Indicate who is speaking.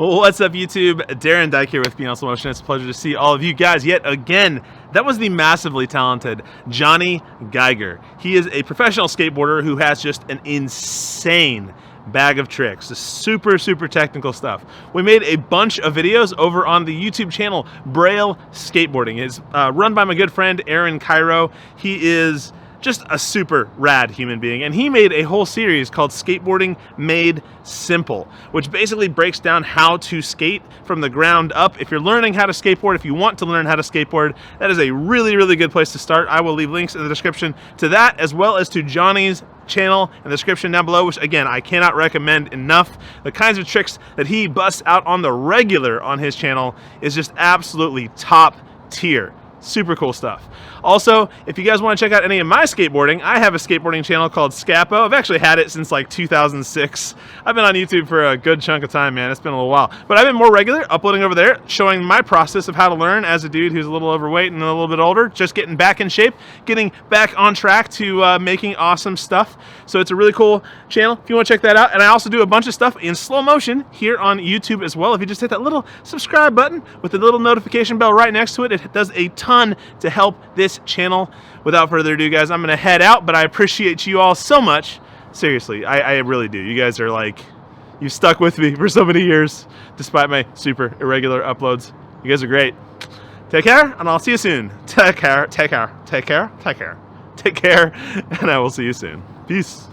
Speaker 1: What's up, YouTube? Darren Dyke here with Being Slow Motion. It's a pleasure to see all of you guys yet again. That was the massively talented Jonny Geiger. He is a professional skateboarder who has just an insane bag of tricks. Super technical stuff. We made a bunch of videos over on the YouTube channel Braille Skateboarding. It's run by my good friend Aaron Cairo. He is just a super rad human being, and he made a whole series called Skateboarding Made Simple, which basically breaks down how to skate from the ground up. If you're learning how to skateboard, if you want to learn how to skateboard, that is a really good place to start. I will leave links in the description to that, as well as to Jonny's channel in the description down below, which again, I cannot recommend enough. The kinds of tricks that he busts out on the regular on his channel is just absolutely top tier. Super cool stuff. Also, if you guys want to check out any of my skateboarding, I have a skateboarding channel called Scapo. I've actually had it since like 2006. I've been on YouTube for a good chunk of time, man. It's been a little while. But I've been more regular, uploading over there, showing my process of how to learn as a dude who's a little overweight and a little bit older, just getting back in shape, getting back on track to making awesome stuff. So it's a really cool channel if you want to check that out. And I also do a bunch of stuff in slow motion here on YouTube as well. If you just hit that little subscribe button with the little notification bell right next to it, it does a ton to help this channel. Without further ado, guys, I'm gonna head out, but I appreciate you all so much. Seriously, I really do. You guys are like, you've stuck with me for so many years despite my super irregular uploads. You guys are great. Take care, and I'll see you soon. Take care, and I will see you soon. Peace.